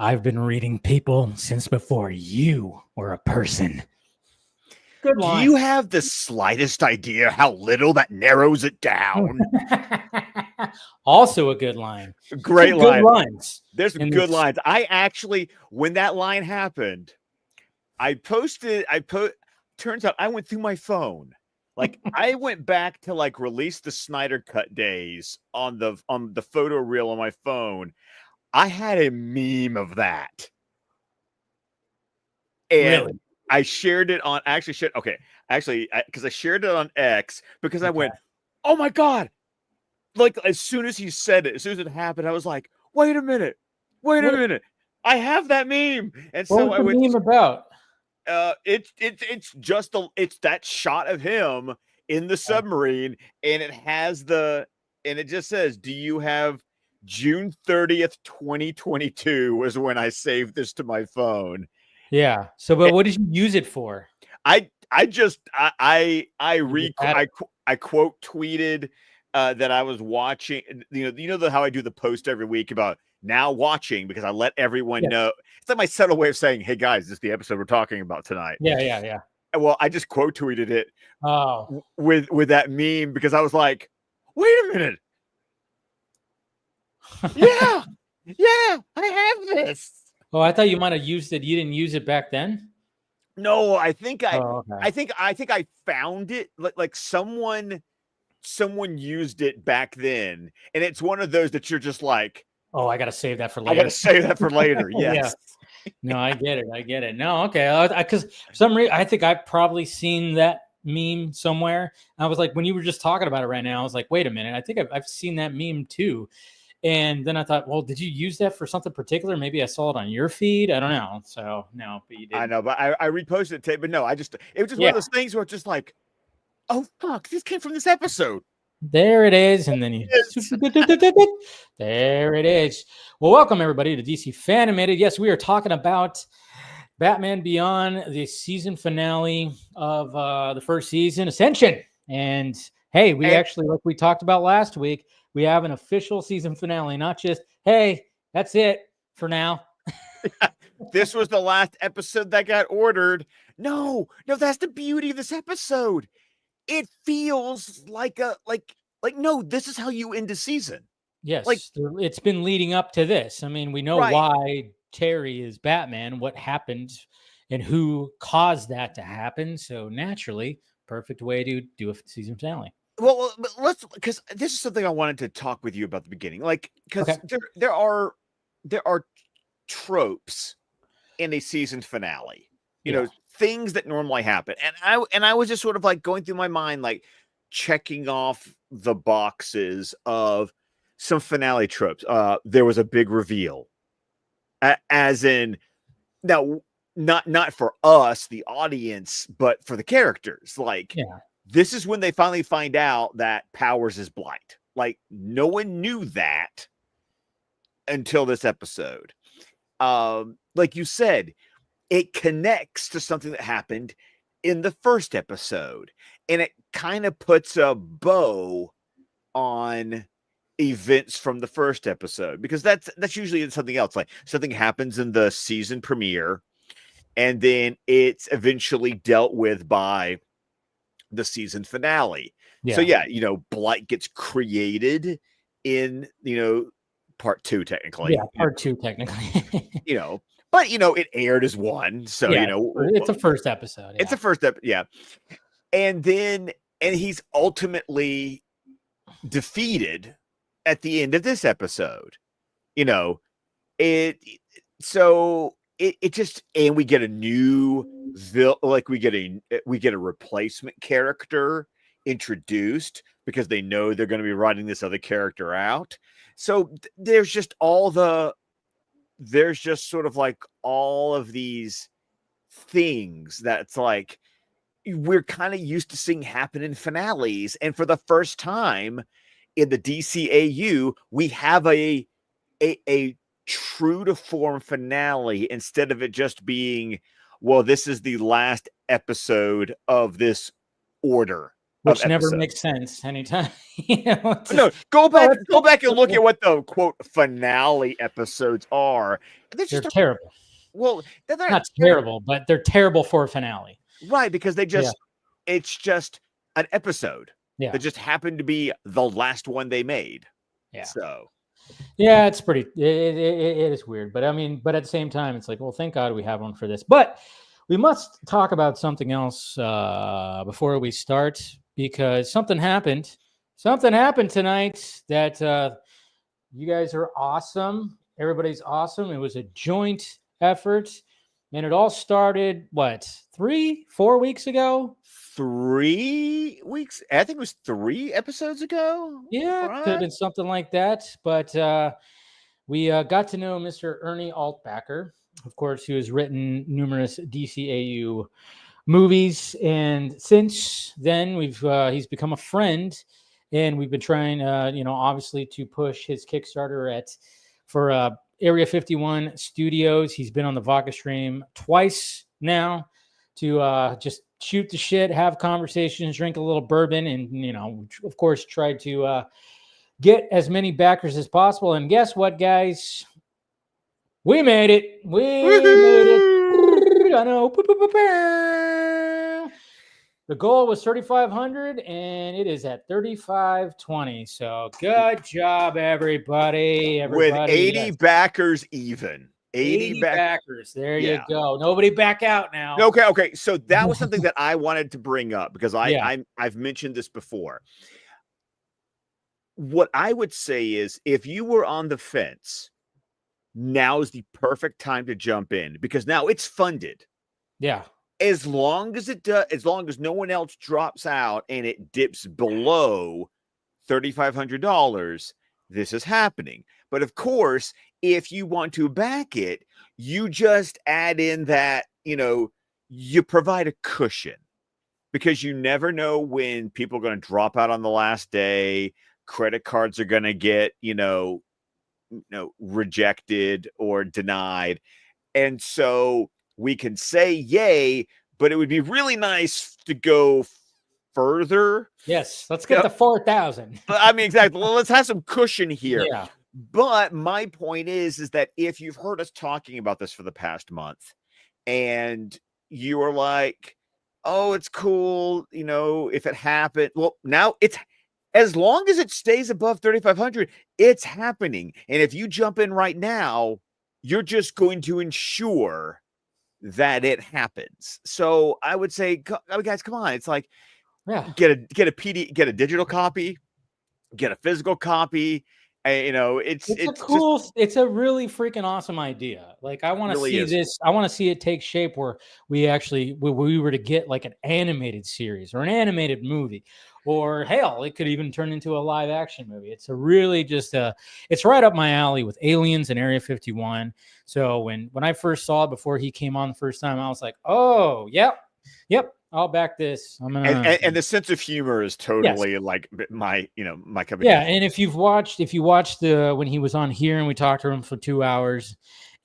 I've been reading people since before you were a person. Good line. Do you have the slightest idea how little that narrows it down? Also a good line. Great Some line. Good lines. There's some good lines. I actually, when that line happened, turns out I went through my phone. Like I went back to like release the Snyder Cut days on the photo reel on my phone. I had a meme of that. And really? I shared it on because I shared it on X because I went, oh my God. Like as soon as he said it, as soon as it happened, I was like, wait a minute. I have that meme. And What so was I the went meme about? It's that shot of him in the submarine, and it just says, do you have June 30th, 2022 was when I saved this to my phone. Yeah. So, but what did you use it for? I quote tweeted that I was watching, how I do the post every week about now watching, because I let everyone know. It's like my subtle way of saying, hey guys, this is the episode we're talking about tonight. Yeah. Well, I just quote tweeted it with that meme because I was like, wait a minute. yeah, I have this. Oh, I thought you might have used it. You didn't use it back then? No, I think I think I found it like someone used it back then, and it's one of those that you're just like, oh, I gotta save that for later. I gotta save that for later. Yes. Yeah. No, I get it. No, okay. Because for some reason, I think I've probably seen that meme somewhere. I was like, when you were just talking about it right now, I was like, wait a minute. I think I've seen that meme too. And then I thought, well, did you use that for something particular? Maybe I saw it on your feed. I don't know. So no, but you did. I know, but I reposted it, but no, it was just one of those things where it's just like, oh fuck, this came from this episode. There it is. And then there it is. Well, welcome everybody to DC Fan-imated. Yes, we are talking about Batman Beyond, the season finale of the first season, Ascension. And hey, actually, like we talked about last week, we have an official season finale, not just, hey, that's it for now. This was the last episode that got ordered. No, that's the beauty of this episode. It feels like no, this is how you end a season. Yes, it's been leading up to this. I mean, we know why Terry is Batman, what happened, and who caused that to happen. So naturally, perfect way to do a season finale. Well, because this is something I wanted to talk with you about at the beginning, like because there are tropes in a season finale, you know, things that normally happen, and I was just sort of like going through my mind, like checking off the boxes of some finale tropes. There was a big reveal, as in now not for us, the audience, but for the characters, like. This is when they finally find out that Powers is blind. Like, no one knew that until this episode. Like you said, it connects to something that happened in the first episode. And it kind of puts a bow on events from the first episode. Because that's usually something else. Like, something happens in the season premiere, and then it's eventually dealt with by the season finale. So Blight gets created in part 2 technically. Yeah, part 2 technically. But it aired as one. So it's a first episode. It's a first episode, yeah. And he's ultimately defeated at the end of this episode. It just, and we get a new we get a replacement character introduced because they know they're going to be writing this other character out. So there's just sort of like all of these things that's like we're kind of used to seeing happen in finales, and for the first time in the DCAU, we have a true to form finale instead of it just being, well, this is the last episode of this order. which never makes sense anytime. No, go back and look at what the quote finale episodes are. They're terrible. Well, they're not terrible, but they're terrible for a finale. Right, because it's just an episode. Yeah. That just happened to be the last one they made. Yeah. So yeah, it's pretty it is weird. But I mean, but at the same time, it's like, well, thank God we have one for this. But we must talk about something else before we start, because something happened. Something happened tonight that you guys are awesome. Everybody's awesome. It was a joint effort. And it all started, 3-4 weeks ago? 3 weeks? I think it was 3 episodes ago. Yeah, right? Could have been something like that. But we got to know Mr. Ernie Altbacker, of course, who has written numerous DCAU movies. And since then, he's become a friend. And we've been trying, obviously to push his Kickstarter for Area 51 Studios. He's been on the Vodka stream twice now to just shoot the shit, have conversations, drink a little bourbon, and, of course, try to get as many backers as possible. And guess what, guys? We made it. We made it. I know. The goal was 3,500, and it is at 3,520. So good job, everybody. With 80 backers even. 80 backers. There you go. Nobody back out now. Okay. So that was something that I wanted to bring up, because I've mentioned this before. What I would say is, if you were on the fence, now is the perfect time to jump in, because now it's funded. Yeah. As long as no one else drops out and it dips below $3,500, this is happening. But of course, if you want to back it, you just add in that, you provide a cushion, because you never know when people are going to drop out on the last day. Credit cards are going to get, rejected or denied. And so we can say yay, but it would be really nice to go further. Yes, let's get to 4,000. I mean, exactly. Well, let's have some cushion here. Yeah. But my point is that if you've heard us talking about this for the past month, and you are like, oh, it's cool, if it happened. Well, now as long as it stays above 3,500, it's happening. And if you jump in right now, you're just going to ensure that it happens. So I would say, guys, come on. It's like, get a digital copy, get a physical copy. It's a really freaking awesome idea. Like, I want to see this. I want to see it take shape where we were to get like an animated series or an animated movie, or hell, it could even turn into a live action movie. It's it's right up my alley with Aliens and Area 51. So when I first saw it before he came on the first time, I was like, oh, yep. I'll back this. And the sense of humor is totally like my cup of tea. Yeah, and if you watched when he was on here and we talked to him for 2 hours,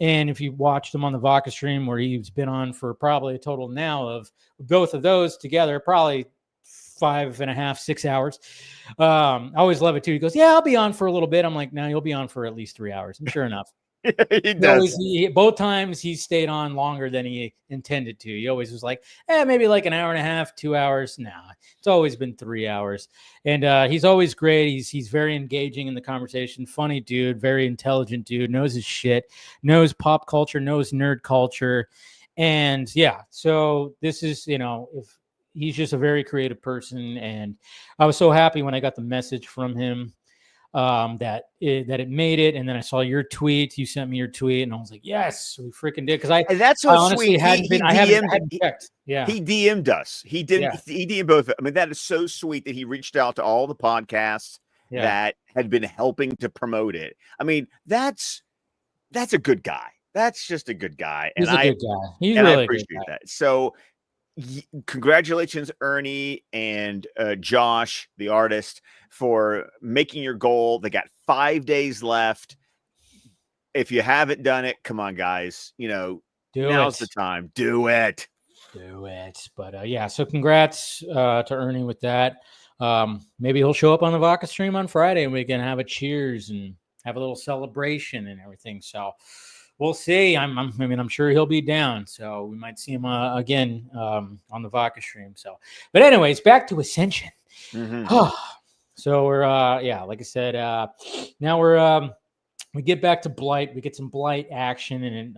and if you watched him on the Vodka stream where he's been on for probably a total now of both of those together, probably 5.5, 6 hours. I always love it too. He goes, yeah, I'll be on for a little bit. I'm like, no, you'll be on for at least 3 hours. And sure enough. He does. Both times he stayed on longer than he intended to. He always was like, maybe like an hour and a half, 2 hours. Nah, it's always been 3 hours. And he's always great. He's very engaging in the conversation. Funny dude, very intelligent dude, knows his shit, knows pop culture, knows nerd culture. And yeah, so this is, if he's just a very creative person. And I was so happy when I got the message from him that it made it. And then I saw your tweet. You sent me your tweet, and I was like, yes, we freaking did. Because that's so honestly sweet. I hadn't checked. Yeah, he DM'd us. He did. Yeah. He DM'd both. I mean, that is so sweet that he reached out to all the podcasts that had been helping to promote it. I mean, that's a good guy. That's just a good guy. He's a good guy. He's really I appreciate that. So congratulations, Ernie and Josh, the artist, for making your goal. They got 5 days left. If you haven't done it, come on, guys. Now's the time. Do it. Do it. But yeah, so congrats to Ernie with that. Maybe he'll show up on the Vodka stream on Friday and we can have a cheers and have a little celebration and everything. So we'll see. I'm sure he'll be down. So we might see him again on the Vodka stream. So, but anyways, back to Ascension. Mm-hmm. So we're like I said, now we get back to Blight. We get some Blight action, and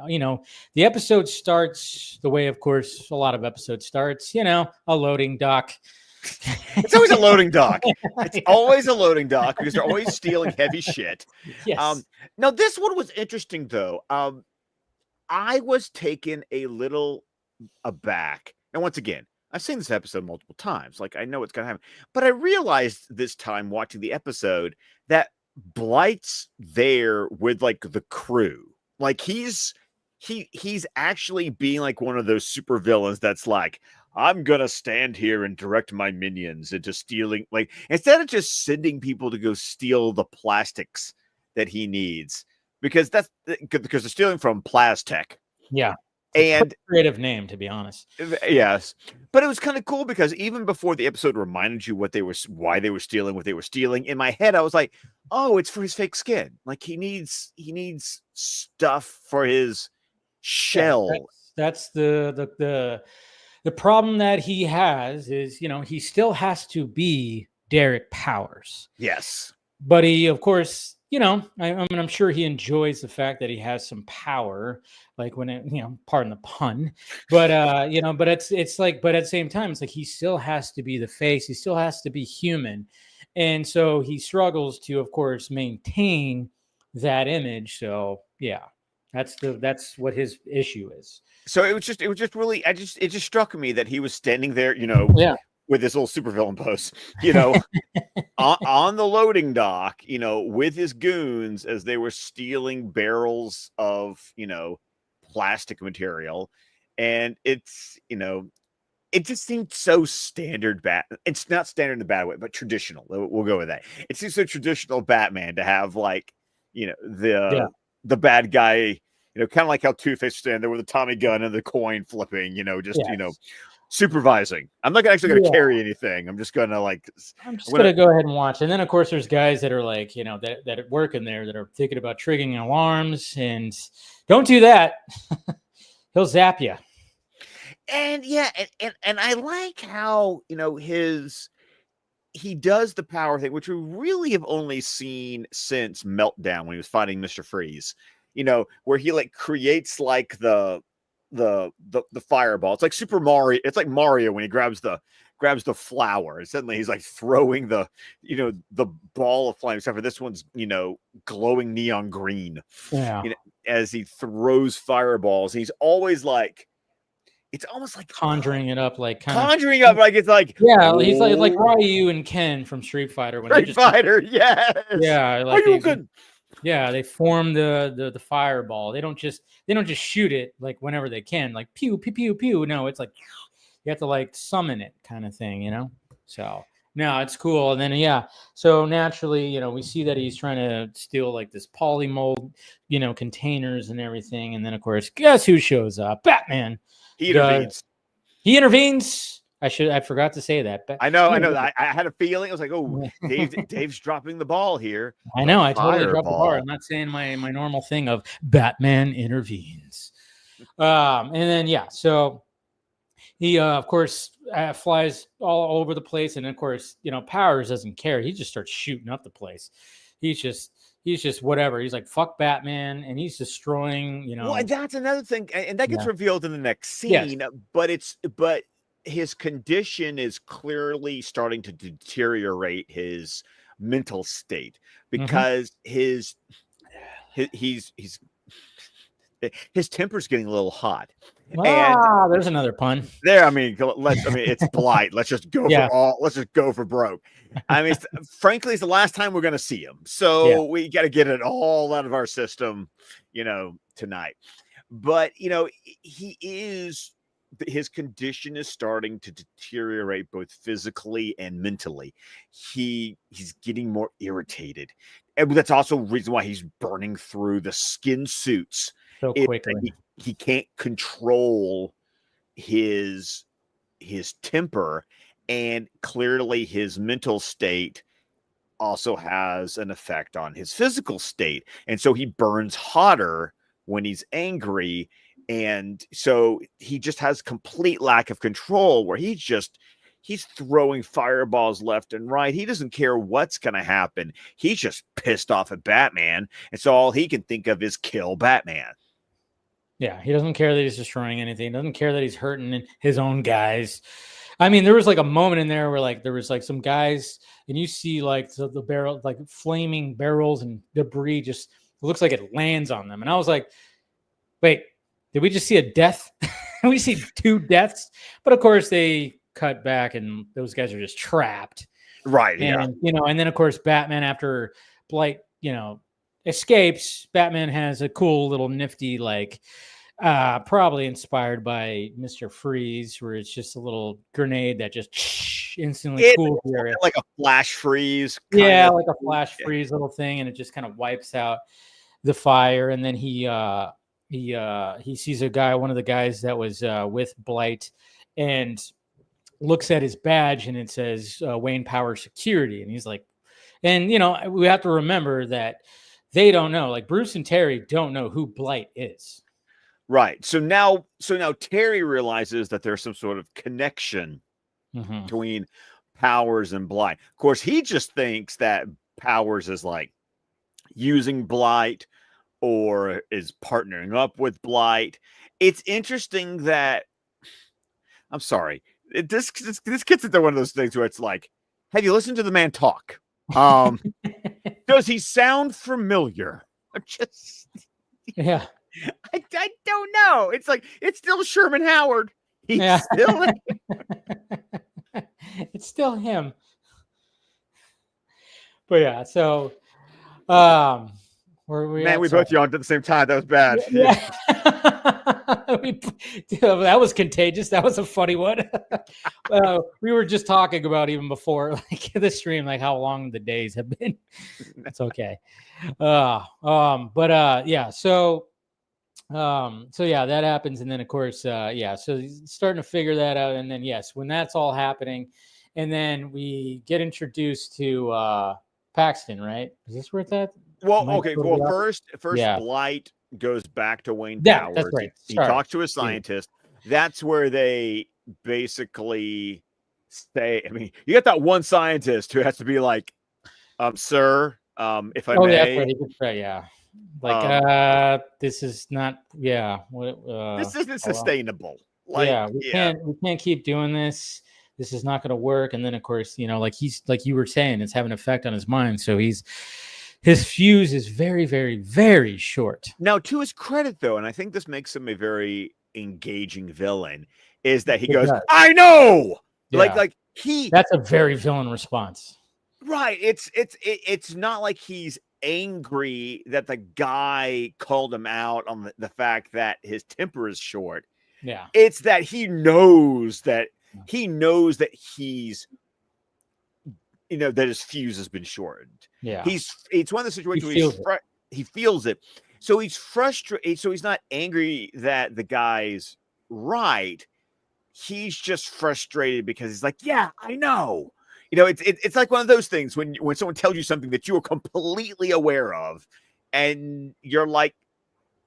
the episode starts the way, of course, a lot of episodes starts. A loading dock. It's always a loading dock. It's always a loading dock because they're always stealing heavy shit. Yes. Now this one was interesting though. I was taken a little aback, and once again, I've seen this episode multiple times. Like I know what's gonna happen, but I realized this time watching the episode that Blight's there with like the crew. Like he's actually being like one of those super villains that's like, I'm gonna stand here and direct my minions into stealing, like instead of just sending people to go steal the plastics that he needs, because they're stealing from Plastech. Yeah. And creative name, to be honest. Yes, but it was kind of cool because even before the episode reminded you why they were stealing what they were stealing, in my head I was like, oh, it's for his fake skin. Like he needs stuff for his shell. Yeah, that's the problem that he has is he still has to be Derek Powers. Yes, but he, of course, I'm sure he enjoys the fact that he has some power, like when it, pardon the pun, but but it's like, but at the same time, it's like he still has to be the face. He still has to be human, and so he struggles to, of course, maintain that image. So yeah, that's what his issue is. So it was just really, it just struck me that he was standing there, yeah, with this little supervillain pose, on the loading dock, with his goons as they were stealing barrels of, plastic material. And it's, it just seemed so standard It's not standard in the bad way, but traditional. We'll go with that. It seems so traditional Batman to have like, the bad guy, kind of like how Two-Face stand there with the Tommy gun and the coin flipping, supervising. I'm not actually going to carry anything. I'm just going to I'm just going to go ahead and watch. And then of course there's guys that are like, that work in there that are thinking about triggering alarms, and don't do that. He'll zap you. And yeah, and I like how, he does the power thing, which we really have only seen since Meltdown when he was fighting Mr. Freeze, where he like creates like the fireball. It's like Super Mario. It's like Mario when he grabs the flower, and suddenly he's like throwing the ball of flame. Except for this one's glowing neon green. Yeah. As he throws fireballs, he's always like, it's almost like conjuring it up, like conjuring up, like it's like, yeah, he's like Ryu and Ken from Street Fighter. When Street Fighter, yes, yeah, like they form the fireball. They don't just shoot it like whenever they can, like pew pew pew pew. No, it's like you have to like summon it, kind of thing, So no, it's cool. And then so naturally, we see that he's trying to steal like this polymold, containers and everything. And then of course, guess who shows up? Batman. He intervenes. He intervenes. I forgot to say that. But I know. I had a feeling. I was like, oh, Dave's dropping the ball here. I know. I totally dropped the ball. I'm not saying my normal thing of Batman intervenes. And then so he of course flies all over the place, and of course Powers doesn't care. He just starts shooting up the place. He's just whatever. He's like, fuck Batman, and he's destroying. Well, that's another thing, and that gets revealed in the next scene. Yes. But his condition is clearly starting to deteriorate his mental state, because his temper's getting a little hot. And there's another pun there. It's Blight. Let's just go let's just go for broke. Frankly, it's the last time we're going to see him. So we got to get it all out of our system, tonight. But, his condition is starting to deteriorate both physically and mentally. He's getting more irritated. And that's also a reason why he's burning through the skin suits so quickly. He can't control his temper, and clearly his mental state also has an effect on his physical state. And so he burns hotter when he's angry. And so he just has complete lack of control, where he's throwing fireballs left and right. He doesn't care what's going to happen. He's just pissed off at Batman. And so all he can think of is kill Batman. Yeah, he doesn't care that he's destroying anything. He doesn't care that he's hurting his own guys. I mean, there was like a moment in there where like there was like some guys, and you see like the barrel, like flaming barrels and debris, just looks like it lands on them. And I was like, wait, did we just see a death? We see 2 deaths, but of course they cut back and those guys are just trapped. Right. And, and then of course Batman, after Blight, escapes, Batman has a cool little nifty, like probably inspired by Mr. Freeze, where it's just a little grenade that just instantly cools the area. Like a flash freeze. Yeah, like a flash freeze little thing, and it just kind of wipes out the fire. And then he sees one of the guys that was with Blight, and looks at his badge, and it says Wayne Power Security. And he's like, and we have to remember that they don't know, like Bruce and Terry don't know who Blight is. Right. So now Terry realizes that there's some sort of connection between Powers and Blight. Of course, he just thinks that Powers is like using Blight or is partnering up with Blight. It's interesting that, I'm sorry, this gets into one of those things where it's like, have you listened to the man talk? Does he sound familiar? Yeah. I don't know. It's like, it's still Sherman Howard. He's still it's still him. But yeah, so we both yawned at the same time. That was bad. Yeah. That was contagious. That was a funny one. We were just talking about, even before like the stream, like how long the days have been. It's okay. So yeah, that happens. And then of course, so he's starting to figure that out. And then when that's all happening, and then we get introduced to Paxton, right? Is this where it's at? Well, okay. Well, first Blight goes back to Wayne Powers. That's right. He talks to a scientist. That's where they basically say, I mean, you got that one scientist who has to be like, sir, if I may. That's right. Yeah. Like, this is not, this isn't sustainable. We can't keep doing this. This is not going to work. And then of course, like he's, like you were saying, it's having an effect on his mind. So his fuse is very, very, very short. Now, to his credit, though, and I think this makes him a very engaging villain, is that he goes, I know! Yeah. That's a very villain response. Right. It's not like he's angry that the guy called him out on the fact that his temper is short. Yeah. It's that he knows that he's, that his fuse has been shortened. Yeah. It's one of the situations where he feels it. So he's frustrated. So he's not angry that the guy's right. He's just frustrated because he's like, yeah, I know. It's like one of those things when someone tells you something that you are completely aware of, and you're like,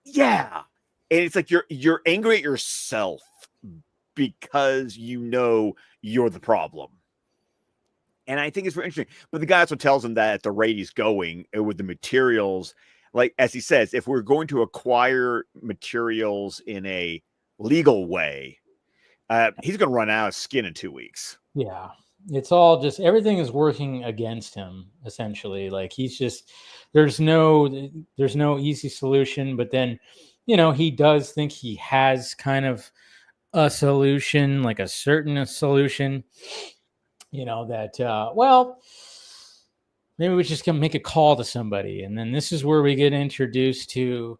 yeah. And it's like you're angry at yourself because you're the problem. And I think it's very interesting. But the guy also tells him that at the rate he's going with the materials, like as he says, if we're going to acquire materials in a legal way, he's going to run out of skin in 2 weeks. Yeah. It's all just, everything is working against him, essentially. Like he's just, there's no easy solution. But then, he does think he has kind of a solution, like a certain solution. That maybe we just can make a call to somebody. And then this is where we get introduced to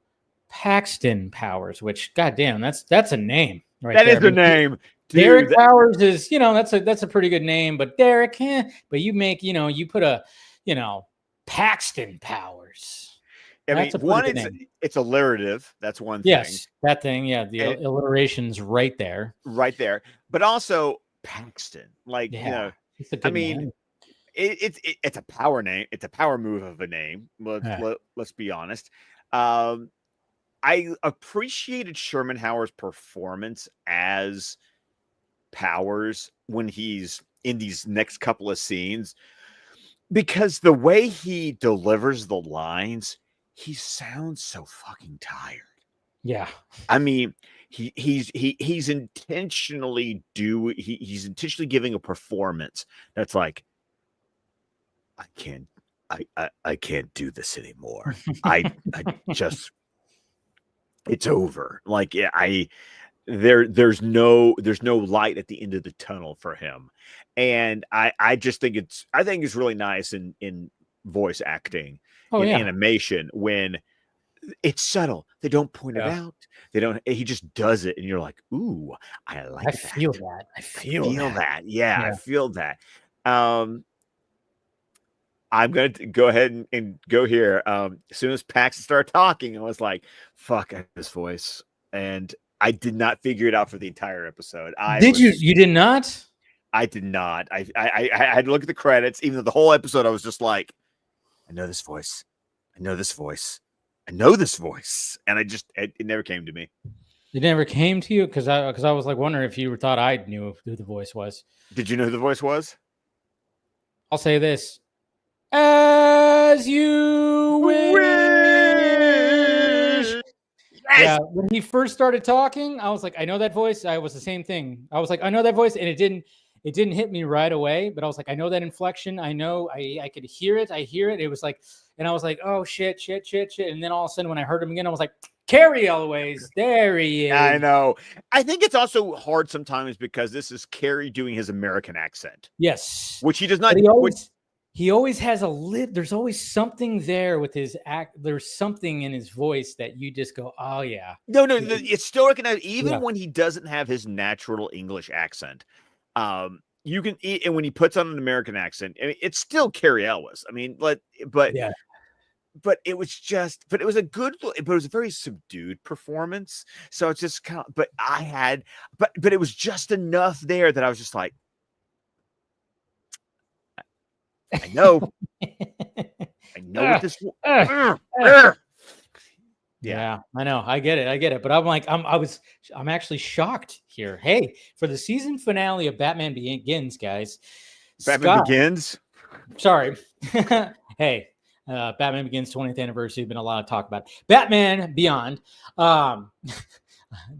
Paxton Powers, which, goddamn, that's a name, right? That is a name. Dude, Derek Powers is, that's a pretty good name, but Derek, but you make, you put a, Paxton Powers. I mean, That's a one, pretty good name. it's alliterative. That's one thing. Yes, that thing. Yeah, the alliteration's right there. Right there. But also Paxton. Like, Yeah, it's a I good mean, name. it's a power name. It's a power move of a name. Let's be honest. I appreciated Sherman Howard's performance as Powers when he's in these next couple of scenes, because the way he delivers the lines, he sounds so fucking tired. Yeah. I mean, he's intentionally he's intentionally giving a performance that's like, I can't do this anymore. I just, it's over. Like, yeah, there's no light at the end of the tunnel for him. And I just think it's really nice in voice acting, in animation, when it's subtle. They don't point it out. He just does it. And you're like, ooh, I like that. I feel that. I feel that. Yeah, I feel that. I'm going to go ahead and go here. As soon as Paxton started talking, I was like, fuck, I have this voice. And I did not figure it out for the entire episode. You did not? I did not. I had to look at the credits. Even though the whole episode, I was just like, I know this voice. I know this voice. I know this voice. And it never came to me. It never came to you? Because I was like wondering if you thought I knew who the voice was. Did you know who the voice was? I'll say this. As you wish. Yes! Yeah, when he first started talking, I was like, I know that voice. I was the same thing. I was like, I know that voice, and it didn't hit me right away. But I was like, I know that inflection. I know. I could hear it. I hear it. It was like, and I was like, oh shit. And then all of a sudden, when I heard him again, I was like, Carrie Elways, there he is. I know. I think it's also hard sometimes because this is Carrie doing his American accent. Yes, which he does not. He always has a lid. There's always something there with his act. There's something in his voice that you just go, oh yeah. No, it's still recognized even when he doesn't have his natural English accent. You can, and when he puts on an American accent, I mean, it's still Carrie Elwes. I mean, but it was a very subdued performance. So it's just kind of, but it was just enough there that I was just like, I know. I know what this. Yeah, I know. I get it. But I'm like, I'm actually shocked here. Hey, for the season finale of Batman Begins, guys. Batman Begins. Sorry. Hey, Batman Begins 20th anniversary. Been a lot of talk about it. Batman Beyond.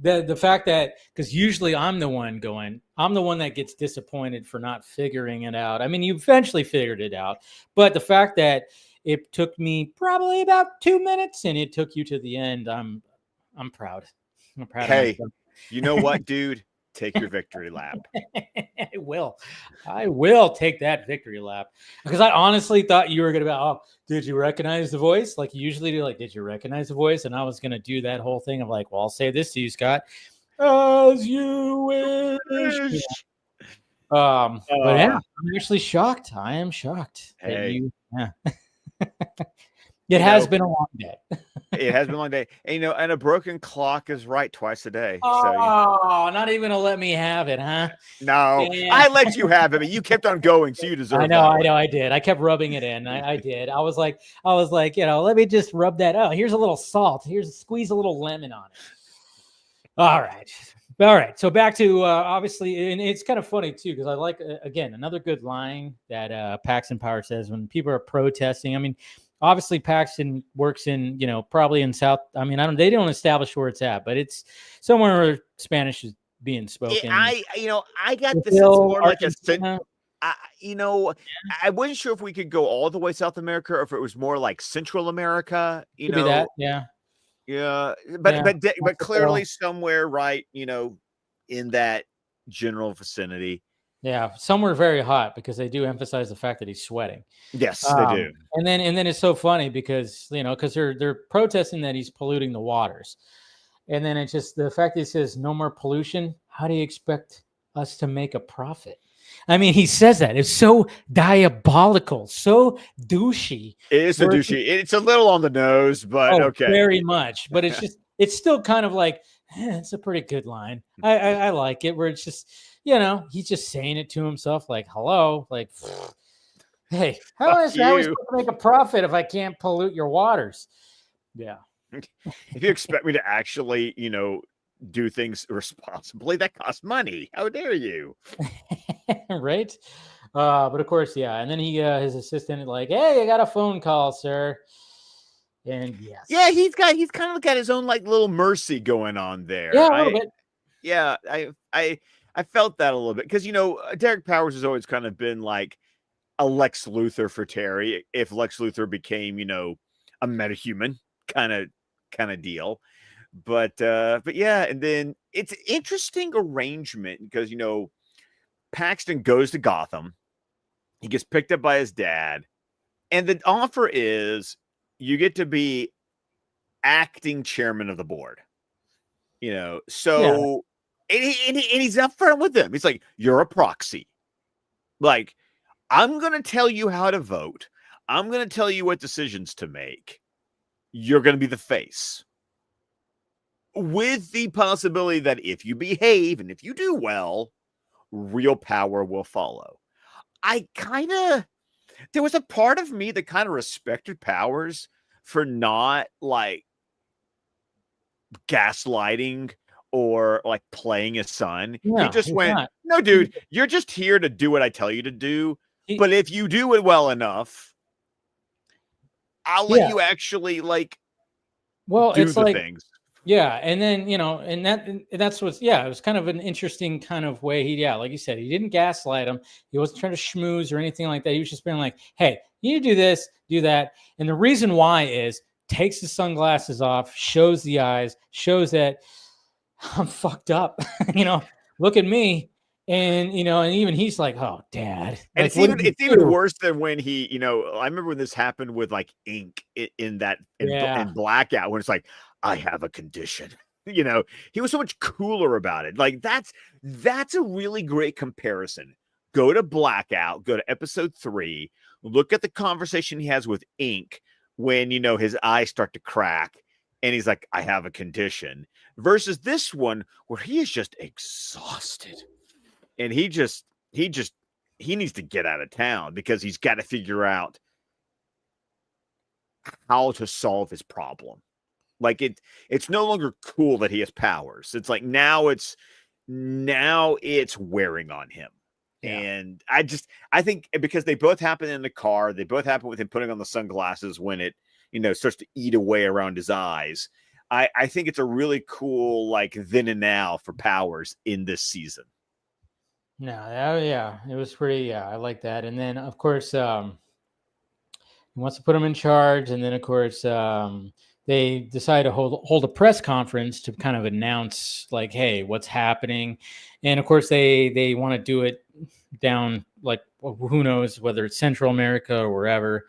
The fact that, because usually I'm the one that gets disappointed for not figuring it out. I mean, you eventually figured it out, but the fact that it took me probably about 2 minutes and it took you to the end, I'm proud. I'm proud. Hey, you know what, dude? Take your victory lap. I will take that victory lap, because I honestly thought you were going to be, oh, did you recognize the voice? Like you usually do, like, did you recognize the voice? And I was going to do that whole thing of like, well, I'll say this to you, Scott, as you wish. But yeah, I'm actually shocked. I am shocked. Hey. It has been a long day. It has been a long day. And, and a broken clock is right twice a day. Oh, not even to let me have it, huh? No, yeah. I let you have it, but you kept on going, so you deserve it. I know, I did. I kept rubbing it in. I did. I was like, let me just rub that. Oh, here's a little salt. Squeeze a little lemon on it. All right. So back to obviously, and it's kind of funny too, because I like, again, another good line that Paxton Power says when people are protesting. I mean, obviously Paxton works in, probably in South. I mean, they don't establish where it's at, but it's somewhere where Spanish is being spoken. I got this more like I wasn't sure if we could go all the way South America or if it was more like Central America. Could be that, yeah. Yeah, but clearly somewhere right, in that general vicinity. Yeah, somewhere very hot, because they do emphasize the fact that he's sweating. Yes, they do. And then it's so funny because they're protesting that he's polluting the waters, and then it's just the fact that he says no more pollution. How do you expect us to make a profit? I mean, he says that. It's so diabolical, so douchey. It is a douchey. It's a little on the nose, but okay. Very much. But it's still kind of like, it's a pretty good line. I like it, where it's just, he's just saying it to himself, like, hello, like, hey, how are we supposed to make a profit if I can't pollute your waters? Yeah. If you expect me to actually, do things responsibly, that costs money. How dare you? Right. But of course, yeah. And then his assistant like, hey, I got a phone call, sir. And yes. Yeah, he's kind of got his own like little mercy going on there. Yeah, a little bit. Yeah, I felt that a little bit because Derek Powers has always kind of been like a Lex Luthor for Terry. If Lex Luthor became, a metahuman kind of deal. But yeah, and then it's an interesting arrangement because Paxton goes to Gotham. He gets picked up by his dad, and the offer is you get to be acting chairman of the board. So and he's upfront with them. He's like, you're a proxy. Like, I'm going to tell you how to vote. I'm going to tell you what decisions to make. You're going to be the face. With the possibility that if you behave and if you do well, real power will follow. There was a part of me that kind of respected Powers for not like gaslighting or like playing his son. No, he just went, not. No, dude, you're just here to do what I tell you to do. But if you do it well enough, I'll let you actually like do it's the like things. Yeah, and then and that's what's it was kind of an interesting kind of way. Like you said, he didn't gaslight him. He wasn't trying to schmooze or anything like that. He was just being like, "Hey, you do this, do that." And the reason why is takes his sunglasses off, shows the eyes, shows that I'm fucked up. Look at me. And and even he's like, "Oh, Dad." And like, it's even worse than when he, I remember when this happened with like Ink in Blackout, when it's like, I have a condition. He was so much cooler about it. Like that's a really great comparison. Go to Blackout, go to episode 3, look at the conversation he has with Ink when his eyes start to crack and he's like, I have a condition, versus this one where he is just exhausted. And he needs to get out of town because he's got to figure out how to solve his problem. Like it's no longer cool that he has powers. It's like now it's wearing on him. Yeah. And I think because they both happen in the car, they both happen with him putting on the sunglasses when it, starts to eat away around his eyes. I think it's a really cool like then and now for Powers in this season. No, it was pretty. I like that. And then of course, he wants to put him in charge. And then of course, they decide to hold a press conference to kind of announce like, hey, what's happening. And of course, they want to do it down like who knows whether it's Central America or wherever.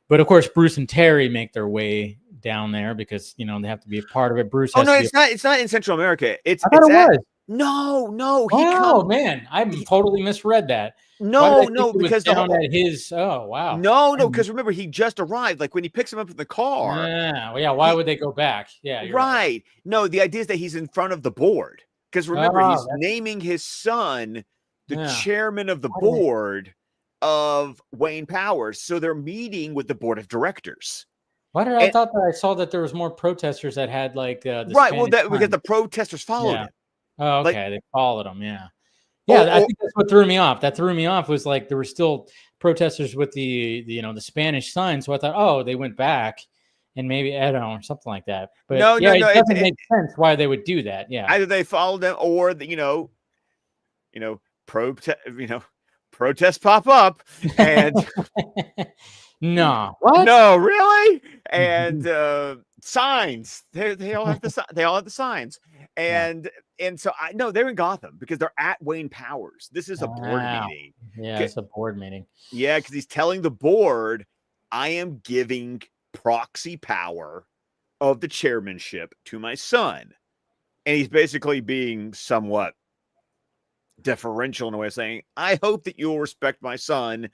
But of course, Bruce and Terry make their way down there because they have to be a part of it. Bruce. It's not in Central America. I thought it was. No. Man, I totally misread that. No, because down at his. Oh, wow. No, because remember he just arrived. Like when he picks him up in the car. Yeah. Why would they go back? Yeah, you're right. No, the idea is that he's in front of the board because remember he's naming his son the chairman of the board of Wayne Powers. So they're meeting with the board of directors. I thought that I saw that there was more protesters that had like the right. Because the protesters followed him. Oh, okay. They followed him. Yeah. I think that's what threw me off. That threw me off was like there were still protesters with the the Spanish sign. So I thought, they went back, and maybe I don't know, or something like that. But it doesn't make sense why they would do that. Yeah, either they followed them or protests pop up and no, what? No, really? And signs. They all have the signs. And so I know they're in Gotham because they're at Wayne Powers. This is a board meeting. Yeah, it's a board meeting. Yeah, because he's telling the board, I am giving proxy power of the chairmanship to my son. And he's basically being somewhat deferential in a way of saying, I hope that you'll respect my son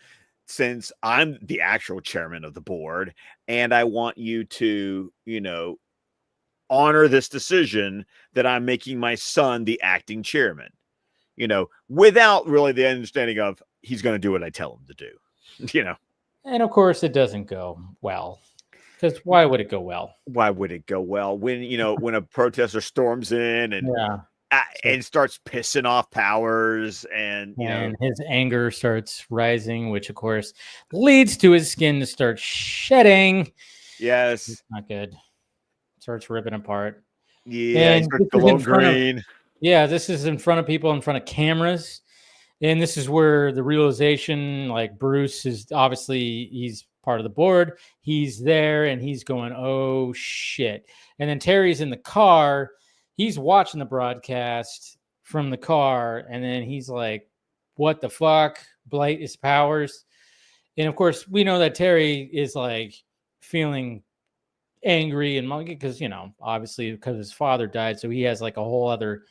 since I'm the actual chairman of the board, and I want you to, honor this decision that I'm making my son the acting chairman, without really the understanding of he's going to do what I tell him to do, And of course, it doesn't go well. Because why would it go well? Why would it go well when, when a protester storms in and starts pissing off Powers and his anger starts rising, which of course leads to his skin to start shedding. Yes. It's not good. Starts ripping apart. Yeah, he's glowing green. This is in front of people, in front of cameras. And this is where the realization, like Bruce is obviously, he's part of the board. He's there and he's going, oh shit. And then Terry's in the car. He's watching the broadcast from the car. And then he's like, what the fuck? Blight is Powers. And of course, we know that Terry is like feeling angry and because, obviously because his father died. So he has like a whole other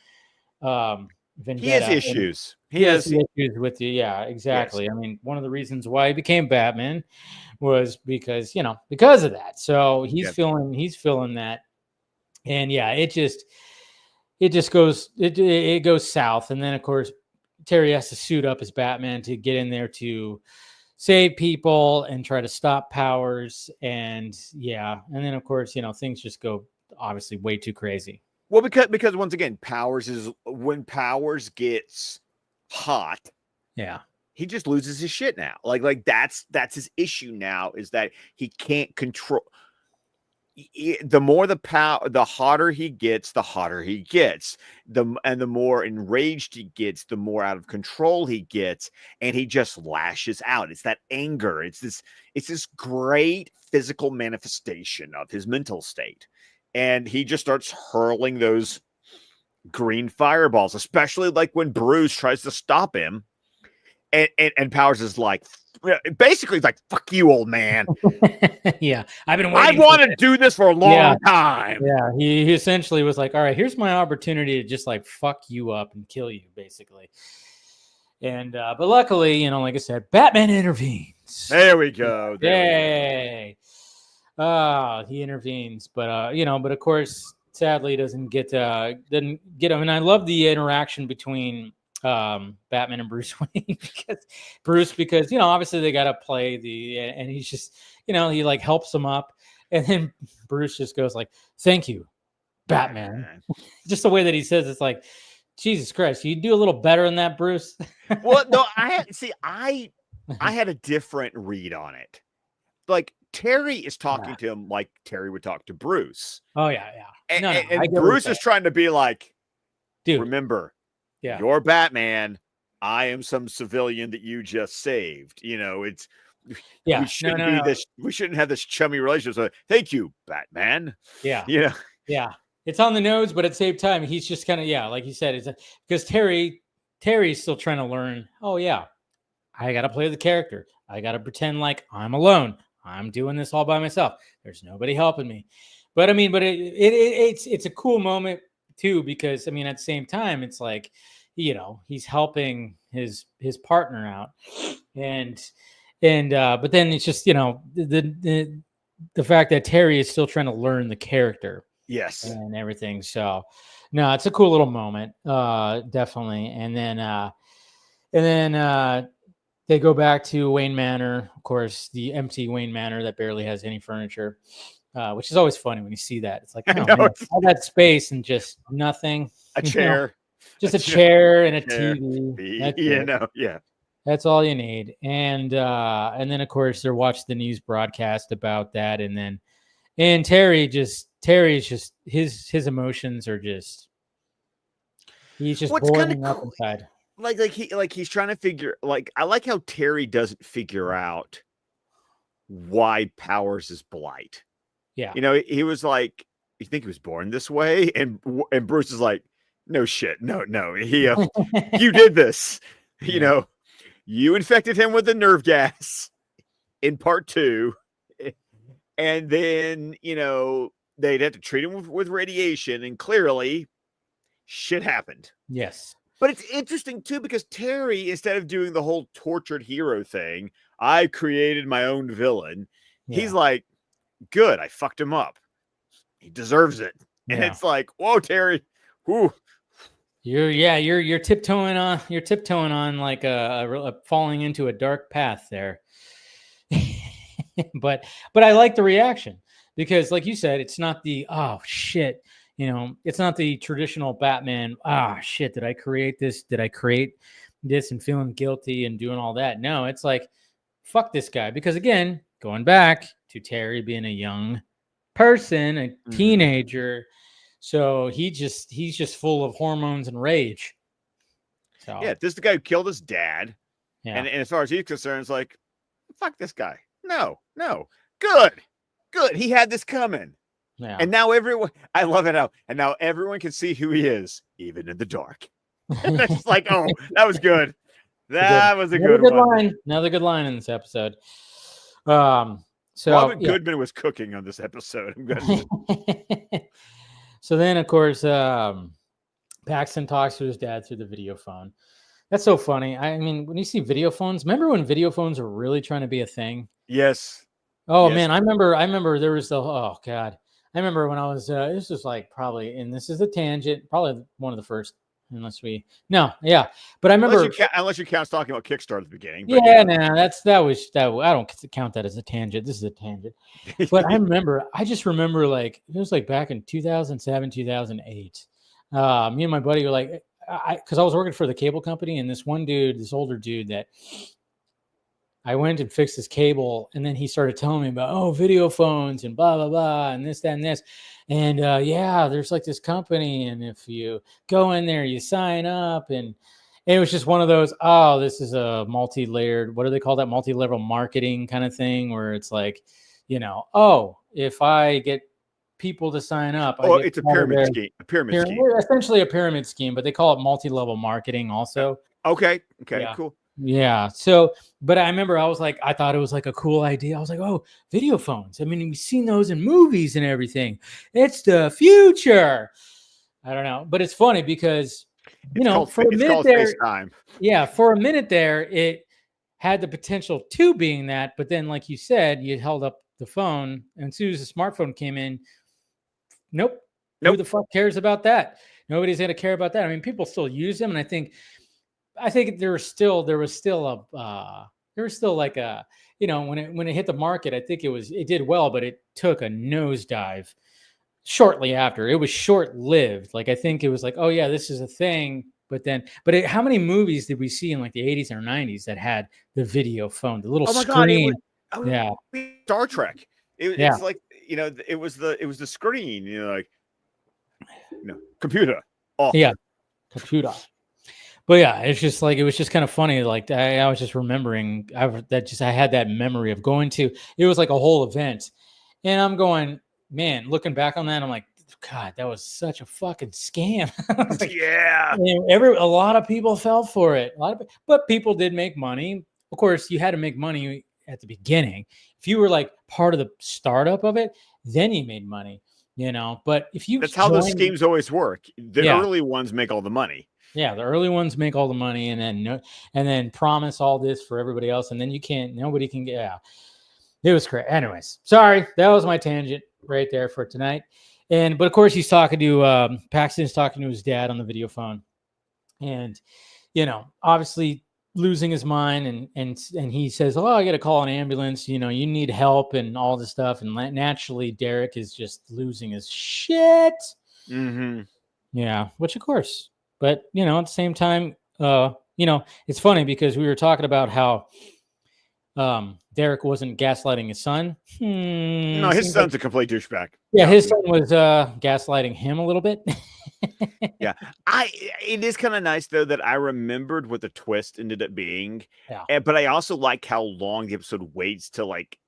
vendetta. He has issues. He has issues with you. Yeah, exactly. Yes. I mean, one of the reasons why he became Batman was because of that. So he's feeling that. And it goes south. And then of course, Terry has to suit up as Batman to get in there to save people and try to stop Powers. And then of course, things just go obviously way too crazy. Well, because once again, when Powers gets hot, he just loses his shit now. Like that's his issue now, is that he can't control. The more the hotter he gets, the hotter he gets. The more enraged he gets, the more out of control he gets, and he just lashes out. It's that anger. It's this great physical manifestation of his mental state. And he just starts hurling those green fireballs, especially like when Bruce tries to stop him. And Powers is like, basically like, fuck you, old man. Yeah. I've been waiting. I want to do this for a long time. Yeah. He essentially was like, all right, here's my opportunity to just like fuck you up and kill you, basically. And, but luckily, like I said, Batman intervenes. There we go. Yay. He intervenes, but of course, sadly, doesn't get him. And I love the interaction between Batman and Bruce Wayne because obviously they got to play and he's just he like helps him up, and then Bruce just goes like, "Thank you, Batman." Just the way that he says it's like, Jesus Christ, you do a little better than that, Bruce. Well, no, I had a different read on it. Like, Terry is talking to him like Terry would talk to Bruce. Oh, yeah. And Bruce is trying to be like, dude, remember, you're Batman. I am some civilian that you just saved. It's we shouldn't be this. We shouldn't have this chummy relationship. So, thank you, Batman. Yeah. It's on the nose, but at the same time, he's just kind of like you said, it's because Terry's still trying to learn. Oh yeah, I got to play the character. I got to pretend like I'm alone. I'm doing this all by myself. There's nobody helping me. But I mean, it's a cool moment too, because I mean, at the same time, it's like, he's helping his partner out, and but then it's just, the fact that Terry is still trying to learn the character. Yes. And everything. So no, it's a cool little moment. Definitely. And then they go back to Wayne Manor, of course, the empty Wayne Manor that barely has any furniture, which is always funny when you see that. It's like, oh, man, all that space and just nothing. A chair. Just a chair and a TV. That's all you need. And then of course they're watching the news broadcast about that. And Terry's just his emotions are just, he's just boiling up inside. Like he's trying to figure, like, I like how Terry doesn't figure out why Powers is blight. Yeah. He was like, you think he was born this way? And Bruce is like, no shit. No. He, you did this, you infected him with the nerve gas in part 2. And then, they'd have to treat him with radiation. And clearly shit happened. Yes. But it's interesting too, because Terry, instead of doing the whole tortured hero thing, I created my own villain. He's like, good, I fucked him up. He deserves it. And it's like, whoa, Terry. Whew. You're tiptoeing on like a falling into a dark path there. but I like the reaction, because like you said, it's not the, oh shit, it's not the traditional Batman, shit, did I create this and feeling guilty and doing all that. No, it's like, fuck this guy. Because again, going back to Terry being a young person, a teenager, so he's just full of hormones and rage. So yeah, this is the guy who killed his dad. Yeah. And as far as he's concerned, it's like, fuck this guy. No. Good. He had this coming. Yeah. And now I love it how, and now everyone can see who he is, even in the dark. It's just like, oh, that was good. That was a good line. Another good line in this episode. So Robin Goodman was cooking on this episode. I'm good. So then, of course, Paxton talks to his dad through the video phone. That's so funny. I mean, when you see video phones, remember when video phones were really trying to be a thing? Yes. Oh, yes. Man, I remember there was oh God. I remember when I was, this was like probably, and this is a tangent, probably one of the first, but I remember. Unless you count talking about Kickstarter at the beginning. But yeah, I don't count that as a tangent. This is a tangent. But I just remember like, it was like back in 2007, 2008. Me and my buddy were like, because I was working for the cable company, and this older dude that I went and fixed his cable, and then he started telling me about, video phones and blah, blah, blah, and this, that, and this. And there's like this company, and if you go in there, you sign up, and it was just one of those, this is a multi-layered, what do they call that? Multi-level marketing kind of thing, where it's like, if I get people to sign up. It's a pyramid scheme. Essentially a pyramid scheme, but they call it multi-level marketing also. Okay, cool. Yeah. So, but I remember I thought it was like a cool idea. I was like, oh, video phones. I mean, we've seen those in movies and everything. It's the future. I don't know, but it's funny because, for a minute there, for a minute there, it had the potential to being that. But then, like you said, you held up the phone, and as soon as the smartphone came in, nope. Who the fuck cares about that? Nobody's going to care about that. I mean, people still use them, and I think there was still like a, when it hit the market, I think it did well, but it took a nosedive shortly after. It was short-lived. Like, I think it was like, oh yeah, this is a thing. But how many movies did we see in like the 80s or 90s that had the video phone, the little screen? Star Trek. It's like, it was the screen, computer off. Yeah, computer. But yeah, it's just like, it was just kind of funny. Like I was just remembering I had that memory of going to, it was like a whole event, and I'm going, man, looking back on that, I'm like, God, that was such a fucking scam. Like, yeah. A lot of people fell for it. But people did make money. Of course, you had to make money at the beginning. If you were like part of the startup of it, then you made money, But if you, that's how those schemes always work. The early ones make all the money. Yeah, the early ones make all the money, and then promise all this for everybody else, and then nobody can get. Yeah, it was great. Anyways, sorry, that was my tangent right there for tonight. But of course, he's talking to Paxton's talking to his dad on the video phone, and obviously losing his mind, and he says, "Oh, I got to call an ambulance. You need help and all this stuff." And naturally, Derek is just losing his shit. Mm-hmm. Yeah, which of course. But, at the same time, it's funny because we were talking about how Derek wasn't gaslighting his son. No, his son's a complete douchebag. Yeah, his son was gaslighting him a little bit. Yeah. It is kind of nice, though, that I remembered what the twist ended up being. Yeah. But I also like how long the episode waits to, like,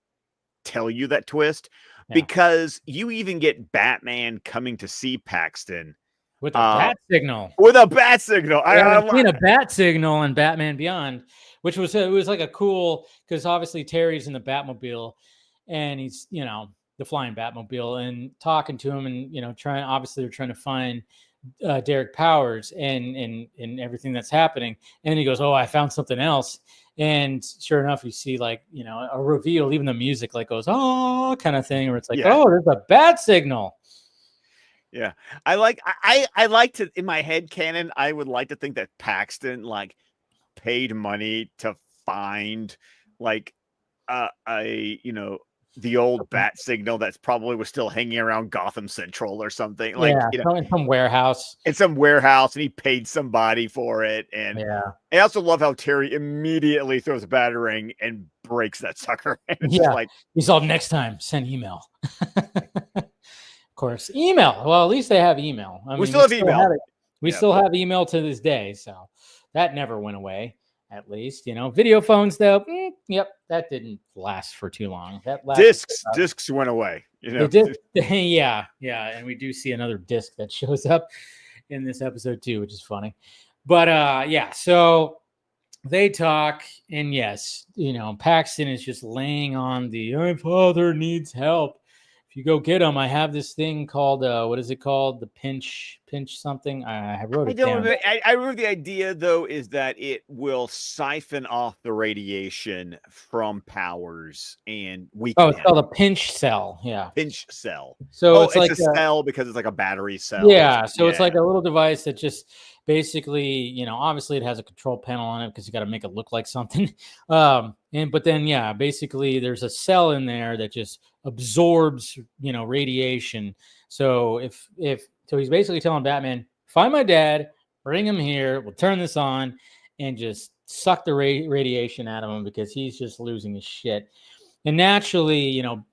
tell you that twist. Yeah. Because you even get Batman coming to see Paxton. With a bat signal. With a bat signal. I've seen a bat signal in Batman Beyond, which was like a cool, because obviously Terry's in the Batmobile, and he's the flying Batmobile, and talking to him, and they're trying to find Derek Powers and everything that's happening. And then he goes, "Oh, I found something else." And sure enough, you see like, you know, a reveal, even the music like goes, "Oh," kind of thing, where it's like, "Oh, there's a bat signal." Yeah. I like to, in my head canon, I would like to think that Paxton like paid money to find like the old bat signal that's probably was still hanging around Gotham Central or something. Like, in some warehouse. In some warehouse, and he paid somebody for it. And I also love how Terry immediately throws a batarang and breaks that sucker. And it's just like, he's all, "Next time, send email." Of course, email. Well, at least they have email. We still have email. We still have email to this day, so that never went away. At least, you know, video phones though. Yep, that didn't last for too long. That discs went away. You know, yeah, and we do see another disc that shows up in this episode too, which is funny. But so they talk, and yes, you know, Paxton is just laying on my father needs help. If you go get him, I have this thing called what is it called? The pinch something. I wrote it down. I remember the idea though is that it will siphon off the radiation from Powers and weaken. Oh, it's called a pinch cell. Yeah, pinch cell. So it's like a cell because it's like a battery cell. Yeah, so it's like a little device that just basically, you know, obviously it has a control panel on it because you got to make it look like something. But then basically there's a cell in there that just absorbs, you know, radiation. So so he's basically telling Batman, "Find my dad, bring him here, we'll turn this on and just suck the radiation out of him because he's just losing his shit." And naturally, you know,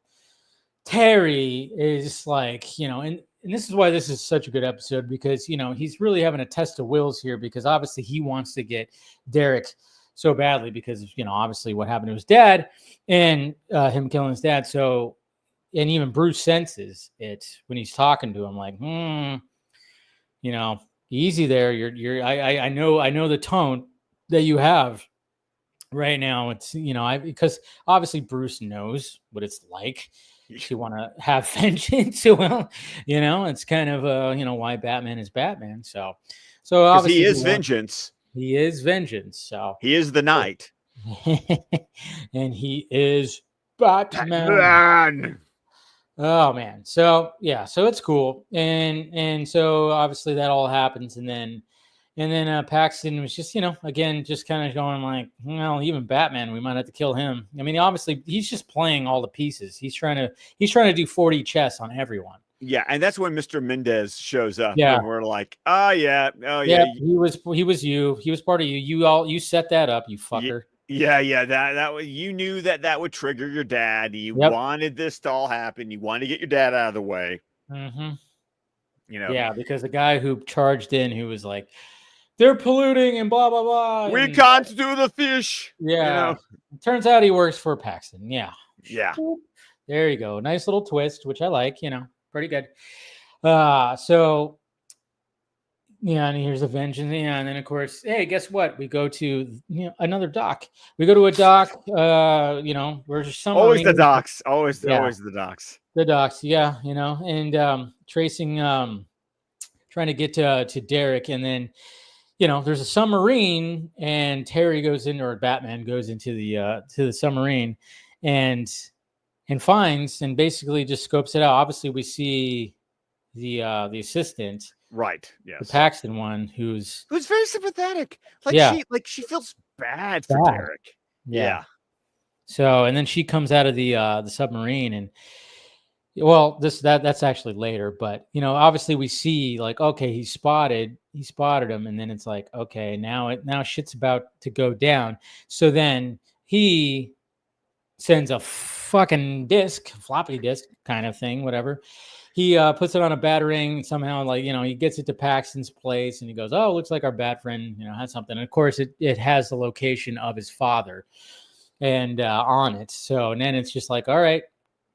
Terry is like, you know, and this is why this is such a good episode, because, you know, he's really having a test of wills here, because obviously he wants to get Derek so badly because, you know, obviously what happened to his dad and him killing his dad. So, and even Bruce senses it when he's talking to him, like, you know, easy there. I know the tone that you have right now. It's, you know, because obviously Bruce knows what it's like to want to have vengeance. Well, you know, it's kind of you know, why Batman is Batman. So obviously he is vengeance. He is vengeance. So he is the knight, and he is Batman. Oh man. So yeah, so it's cool. And so obviously that all happens, and then Paxton was just, you know, again, just kind of going like, well, even Batman, we might have to kill him. I mean, obviously he's just playing all the pieces. He's trying to do 40 chess on everyone. Yeah, and that's when Mr. Mendez shows up. Yeah, and we're like, oh yeah. He was you. He was part of you. You set that up, you fucker. Yeah. That was, you knew that would trigger your dad. You wanted this to all happen. You wanted to get your dad out of the way. Mm-hmm. You know. Yeah, because the guy who charged in, who was like, they're polluting and blah blah blah. We can't do the fish. Yeah. You know? Turns out he works for Paxton. Yeah. Yeah. There you go. Nice little twist, which I like, you know, pretty good. So yeah, and here's a vengeance. Yeah, and then of course, hey, guess what? We go to, you know, another dock. We go to a dock, you know, where some always the docks. Always the docks. The docks, yeah, you know, and tracing trying to get to Derek, and then, you know, there's a submarine, and Terry goes in, or Batman goes into the submarine, and finds and basically just scopes it out. Obviously, we see the assistant, right? Yes, the Paxton one, who's very sympathetic. She feels bad for Derek. Yeah. So, and then she comes out of the submarine, and well, that's actually later, but, you know, obviously we see like, okay, he spotted him, and then it's like, okay, now shit's about to go down. So then he sends a fucking floppy disk kind of thing, whatever. He puts it on a batarang somehow, like, you know, he gets it to Paxton's place, and he goes, oh, looks like our bat friend, you know, has something. And of course it has the location of his father and on it. So, and then it's just like, all right,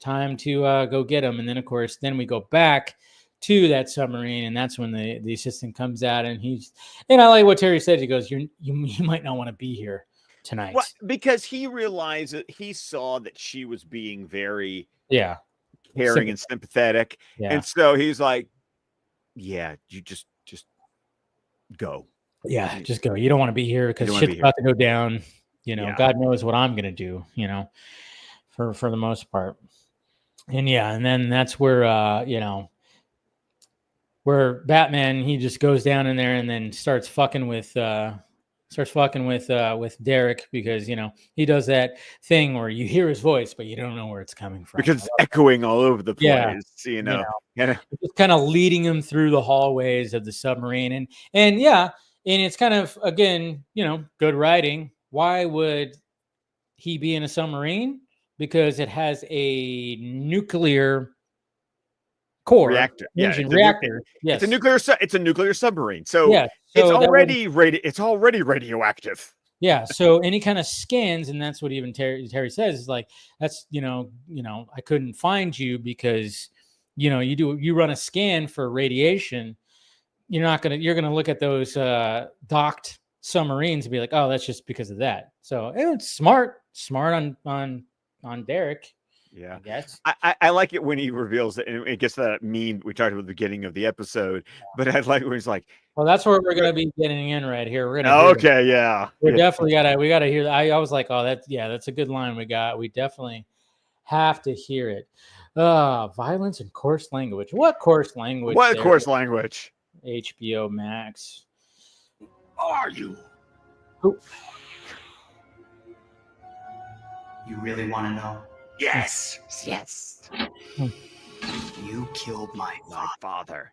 time to go get him. And then of course, then we go back to that submarine, and that's when the assistant comes out, and and I like what Terry said. He goes, you might not want to be here tonight. Well, because he realized that he saw that she was being very caring and sympathetic. Yeah. And so he's like, yeah, you just go. Yeah, just go. You don't want to be here because You don't wanna shit's be about to go down. You know, Yeah. God knows what I'm gonna do. You know, for the most part. And yeah, and then that's where you know, where Batman, he just goes down in there and then starts fucking with Derek, because you know he does that thing where you hear his voice but you don't know where it's coming from, because it's echoing all over the place. Yeah. You know, just kind of leading him through the hallways of the submarine, and yeah, and it's kind of, again, you know, good writing. Why would he be in a submarine? Because it has a nuclear core reactor. Yeah, engine it's reactor. Yes, it's a nuclear submarine. So yeah, it's so that would, it's already radioactive. yeah. So any kind of scans, and that's what even Terry says, is like, that's, you know, I couldn't find you because, you know, you run a scan for radiation. You're gonna look at those docked submarines and be like, oh, that's just because of that. So it was smart on Derek. Yeah, I guess. I like it when he reveals it, and it gets that meme we talked about at the beginning of the episode. But I like when he's like, well, that's where we're gonna be getting in right here. We're gonna definitely gotta hear that. I was like, oh, that's a good line we got. We definitely have to hear it. Violence and coarse language. What coarse language? What coarse language? HBO Max. Are you? Who? You really want to know? Yes. You killed my father.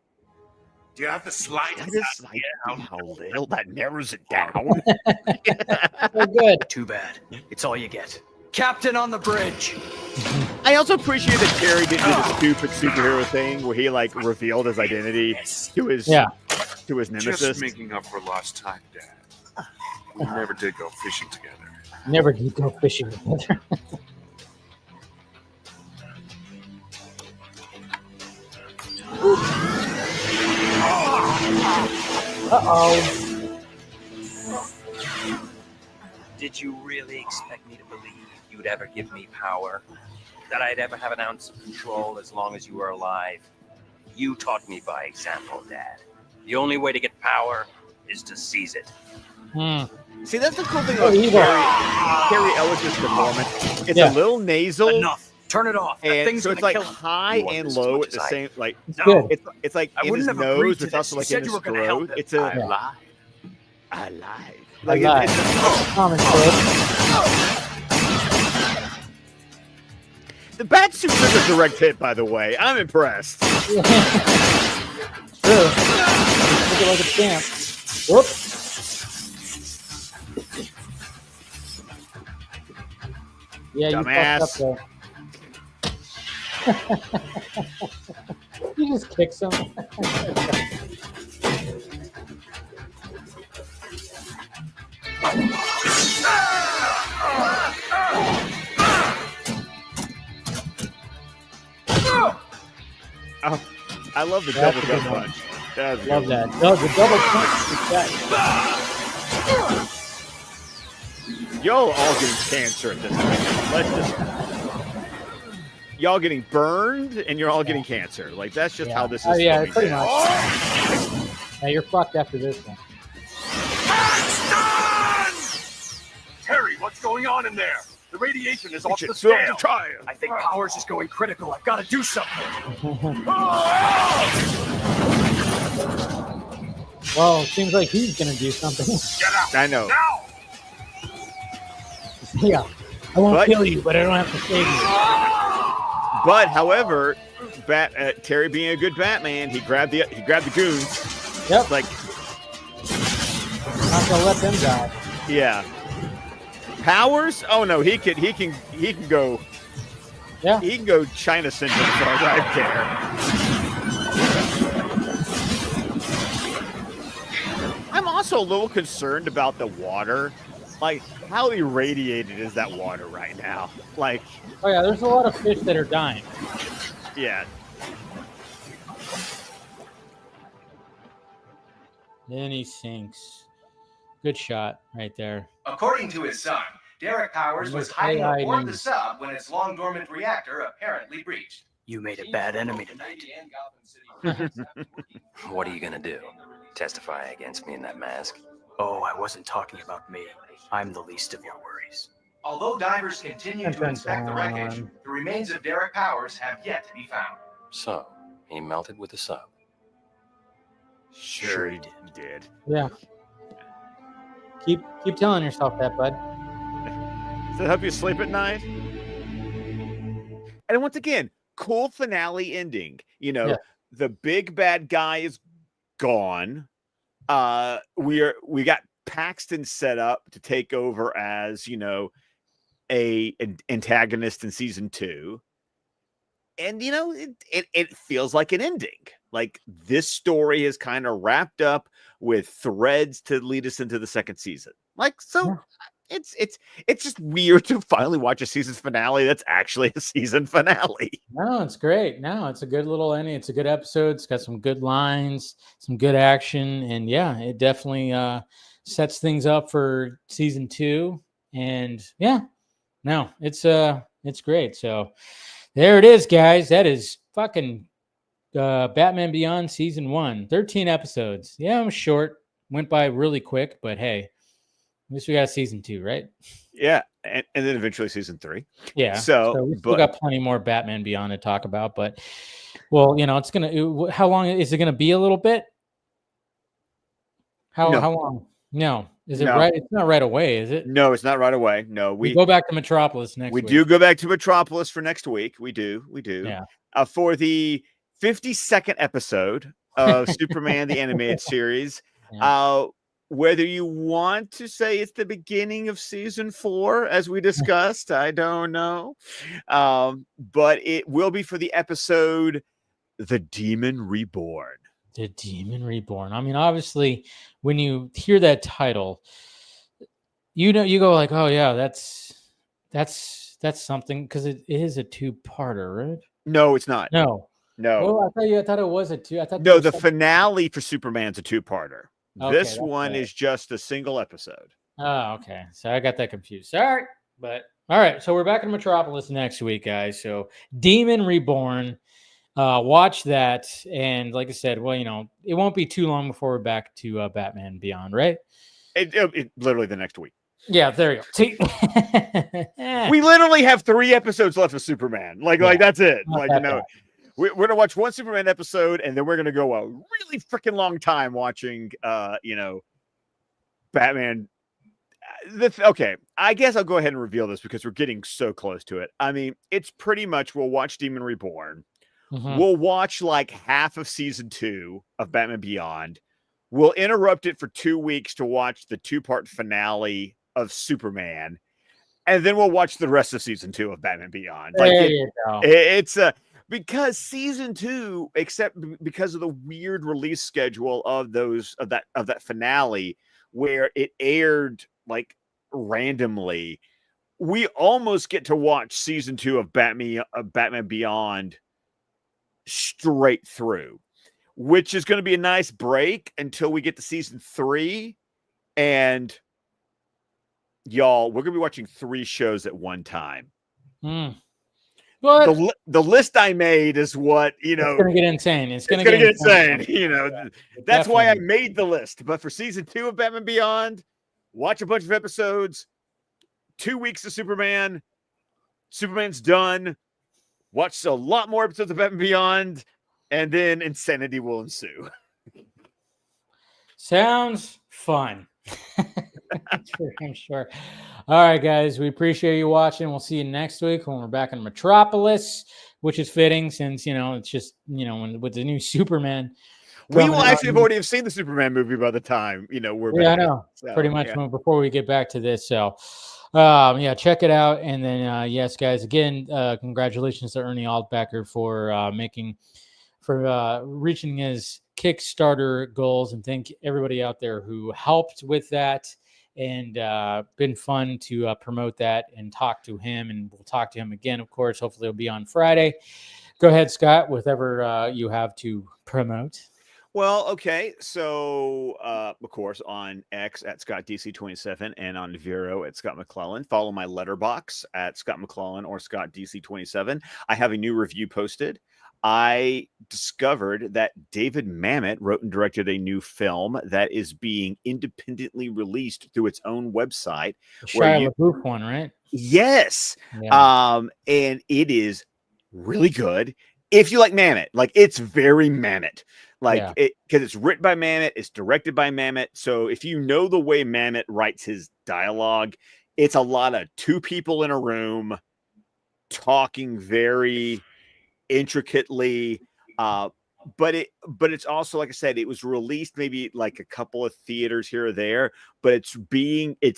Do you have the slightest idea how little that narrows it down? So good. Too bad. It's all you get. Captain on the bridge. I also appreciate that Terry didn't do the stupid superhero thing where he like revealed his identity to his nemesis. Just making up for lost time, Dad. We never did go fishing together. Never did go fishing together. Uh-oh. Did you really expect me to believe you'd ever give me power? That I'd ever have an ounce of control as long as you were alive? You taught me by example, Dad. The only way to get power is to seize it. See, that's the cool thing about Terry Ellis's performance. It's a little nasal. Enough. Turn it off. And so it's like high and low at the same, like, No. it's like in his nose, it's also like in his throat. It's a alive. Like it's common sense. The bat suit is a direct hit, by the way. I'm impressed. True. Look like a champ. Whoops. Yeah, Dumbass. You fucked up there. You just kick some. Oh, I love the double gut punch. Love that. No, the double punch is that. Y'all all getting cancer at this point. Let's just. Y'all getting burned and you're all getting cancer. Like, that's just how this is. Oh, yeah, going pretty down. much. Yeah, you're fucked after this one. Terry, what's going on in there? The radiation is off the Fill scale. the trial. I think Powers is going critical. I've got to do something. Well, it seems like he's going to do something. Get out. I know. Now. Yeah. I won't kill you, but I don't have to save you. But, however, Terry being a good Batman, he grabbed the goons. Yep. Like, not gonna let them die. Yeah. Powers? Oh no, he can go. Yeah. He can go China Central as far as I care. I'm also a little concerned about the water. Like, how irradiated is that water right now? Like, oh yeah, there's a lot of fish that are dying. Yeah. Then he sinks. Good shot right there. According to his son, Derek Powers was hiding aboard the sub when its long dormant reactor apparently breached. You made a bad enemy tonight. What are you gonna do? testify against me in that mask? Oh, I wasn't talking about me. I'm the least of your worries. Although divers continue to inspect the wreckage, the remains of Derek Powers have yet to be found. So, he melted with the sub. Sure he did. Yeah. Keep telling yourself that, bud. Does that help you sleep at night? And once again, cool finale ending. You know, the big bad guy is gone. We got Paxton set up to take over as, you know, an antagonist in season 2. And, you know, it feels like an ending. Like this story is kind of wrapped up with threads to lead us into the second season. Like, so it's just weird to finally watch a season finale that's actually a season finale. No, it's great. No, it's a good little ending. It's a good episode. It's got some good lines, some good action. And yeah, it definitely sets things up for season 2. And yeah, no, it's great. So there it is, guys. That is fucking Batman Beyond season 1, 13 episodes. Yeah, I'm short. Went by really quick, but hey, at least we got season 2, right? Yeah, and then eventually season 3. Yeah. So we still got plenty more Batman Beyond to talk about, but well, you know, how long is it gonna be? A little bit. How long? No, is it right? It's not right away, is it? No, it's not right away. No, we go back to Metropolis next week. We do go back to Metropolis for next week. We do. Yeah. For the 52nd episode of Superman the Animated Series. Yeah. Whether you want to say it's the beginning of season 4, as we discussed, I don't know. But it will be for the episode The Demon Reborn. The Demon Reborn. I mean, obviously, when you hear that title, you know, you go like, oh yeah, that's something, because it is a 2-parter, right? No, it's not. No. Oh, I thought it was a 2. I thought no, the finale for Superman's a 2-parter. Okay, this one is just a single episode. Oh, okay. So I got that confused. Sorry. But all right. So we're back in Metropolis next week, guys. So Demon Reborn. Watch that. And like I said, well, you know, it won't be too long before we're back to Batman Beyond, right? It literally the next week. Yeah, there you go. See? We literally have 3 episodes left of Superman. Like that's it. Not like, that you know, bad. we're going to watch one Superman episode, and then we're going to go a really freaking long time watching, you know, Batman. Okay, I guess I'll go ahead and reveal this because we're getting so close to it. I mean, it's pretty much we'll watch Demon Reborn. Mm-hmm. We'll watch like half of season 2 of Batman Beyond. We'll interrupt it for 2 weeks to watch the 2-part finale of Superman. And then we'll watch the rest of season 2 of Batman Beyond. Like there you go. It's because season 2, except because of the weird release schedule of that finale, where it aired like randomly, we almost get to watch season 2 of Batman Beyond straight through, which is going to be a nice break until we get to season 3. And y'all, we're going to be watching 3 shows at one time. What? The list I made is what, you know, it's going to get insane. It's going to get insane. You know, that's definitely. why I made the list. But for season 2 of Batman Beyond, watch a bunch of episodes, 2 weeks of Superman. Superman's done. Watch a lot more episodes of Batman Beyond, and then insanity will ensue. Sounds fun. I'm sure. All right, guys, we appreciate you watching. We'll see you next week when we're back in Metropolis, which is fitting since, you know, it's just, you know, with the new Superman. We will actually have already seen the Superman movie by the time, you know, we're back. Yeah, I know. So, pretty much before we get back to this. So, yeah, check it out. And then, yes, guys, again, congratulations to Ernie Altbacker for reaching his Kickstarter goals, and thank everybody out there who helped with that, and been fun to promote that and talk to him, and we'll talk to him again, of course. Hopefully it'll be on Friday. Go ahead, Scott, whatever you have to promote. Well, okay. So, of course, on X at ScottDC27 and on Vero at Scott McClellan. Follow my letterbox at Scott McClellan or ScottDC27. I have a new review posted. I discovered that David Mamet wrote and directed a new film that is being independently released through its own website. Shia LaBeouf one, right? Yes. Yeah. And it is really good. If you like Mamet, like it's very Mamet. Like it, because it's written by Mamet, it's directed by Mamet. So if you know the way Mamet writes his dialogue, it's a lot of two people in a room talking very intricately. But it's also, like I said, it was released maybe like a couple of theaters here or there, but its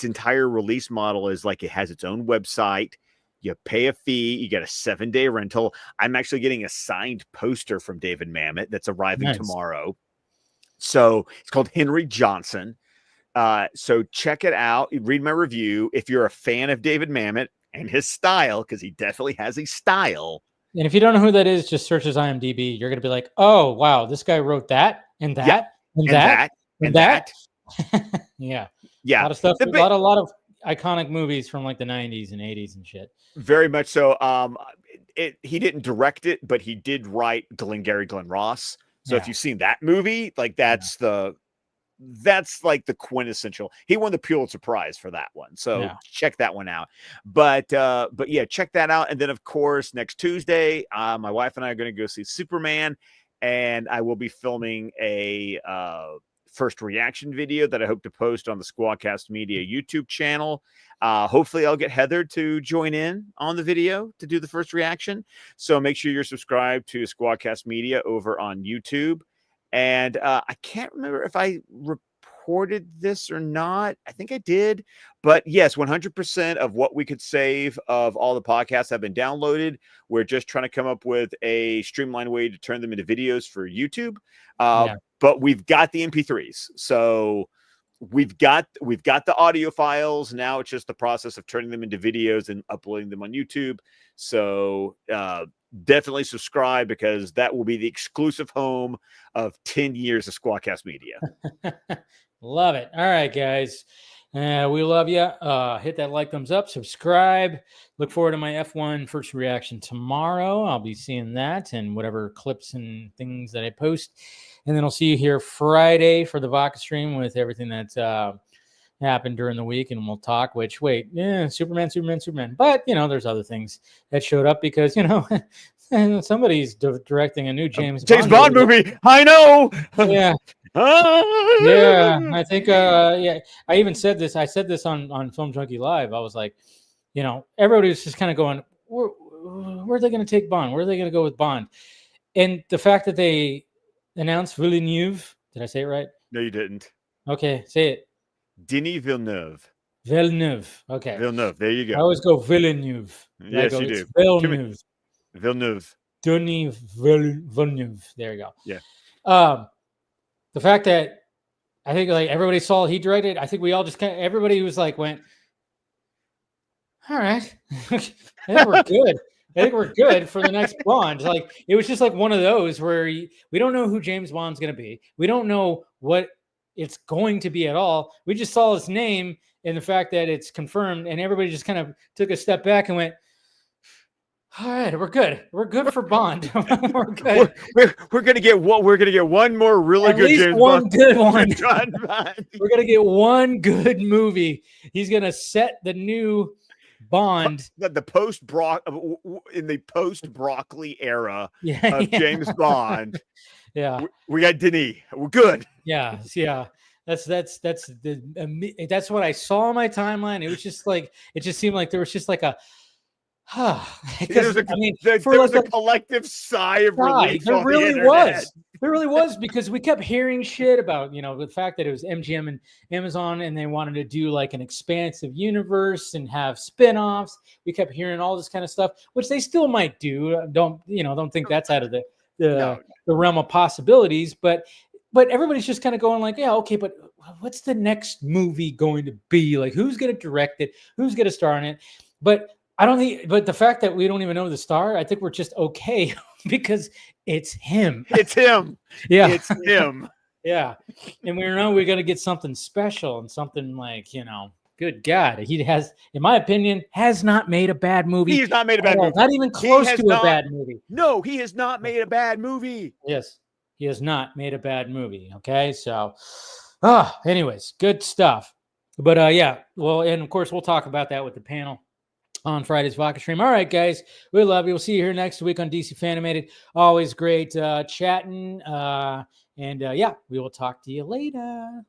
entire release model is like it has its own website. You pay a fee. You get a 7-day rental. I'm actually getting a signed poster from David Mamet that's arriving tomorrow. So it's called Henry Johnson. So check it out. Read my review. If you're a fan of David Mamet and his style, because he definitely has a style. And if you don't know who that is, just search his IMDb. You're going to be like, oh, wow, this guy wrote that and that and that and that. Yeah. Yeah. A lot of stuff. A lot of iconic movies from like the 90s and 80s and shit. Very much so. He didn't direct it, but he did write Glengarry Glen Ross. So if you've seen that movie, like that's like the quintessential. He won the Pulitzer Prize for that one. So check that one out. But yeah, check that out. And then of course, next Tuesday, my wife and I are going to go see Superman, and I will be filming a first reaction video that I hope to post on the Squadcast Media YouTube channel. Hopefully I'll get Heather to join in on the video to do the first reaction. So make sure you're subscribed to Squadcast Media over on YouTube. And I can't remember if I reported this or not. I think I did. But yes, 100% of what we could save of all the podcasts have been downloaded. We're just trying to come up with a streamlined way to turn them into videos for YouTube. But we've got the MP3s. So we've got the audio files. Now it's just the process of turning them into videos and uploading them on YouTube. So definitely subscribe, because that will be the exclusive home of 10 years of Squadcast Media. Love it. All right, guys. We love you. Hit that like, thumbs up, subscribe. Look forward to my F1 first reaction tomorrow. I'll be seeing that and whatever clips and things that I post. And then I'll see you here Friday for the Vodka stream with everything that's happened during the week. And we'll talk, Superman. But, there's other things that showed up because, somebody's directing a new James Bond movie. I know. Yeah. Yeah, I think I even said this. I said this on Film Junkie Live. I was like, everybody was just kind of going, where are they going to take Bond? Where are they going to go with Bond? And the fact that they announced Villeneuve, did I say it right? No, you didn't. Okay, say it. Denis Villeneuve. Okay. Villeneuve. There you go. I always go Villeneuve. Yes, you do. Villeneuve. Denis Villeneuve. There you go. Yeah. The fact that I think like everybody saw he directed, I think we all just everybody was like went, all right, I think we're good. I think we're good for the next Bond. Like it was just like one of those where we don't know who James Bond's going to be. We don't know what it's going to be at all. We just saw his name and the fact that it's confirmed, and everybody just kind of took a step back and went, all right, we're good. We're good for Bond. We're good. We're gonna get what? We're gonna get one more really At good least James one Bond. Good one. We're gonna get one good movie. He's gonna set the new Bond. The post broccoli era of James Bond. Yeah, we got Denis. We're good. Yeah. That's what I saw on my timeline. It was just like it just seemed like there was just like a. There was a collective sigh of relief. There really was. There really was, because we kept hearing shit about, the fact that it was MGM and Amazon and they wanted to do like an expansive universe and have spin-offs. We kept hearing all this kind of stuff, which they still might do. Don't think that's out of the realm of possibilities, but everybody's just kind of going like, yeah, okay, but what's the next movie going to be? Like, who's going to direct it? Who's going to star in it? But I don't think, but the fact that we don't even know the star, I think we're just okay because it's him. It's him. Yeah. It's him. Yeah. And we know we're going to get something special and something like, good God. He has, in my opinion, has not made a bad movie. He's not made a bad movie. Not even close to a bad movie. No, he has not made a bad movie. Yes. He has not made a bad movie. Okay. So, anyways, good stuff. But yeah, well, and of course, we'll talk about that with the panel on Friday's Vodka Stream. All right, guys, we love you. We'll see you here next week on DC Fan-imated. Always great chatting. And yeah, we will talk to you later.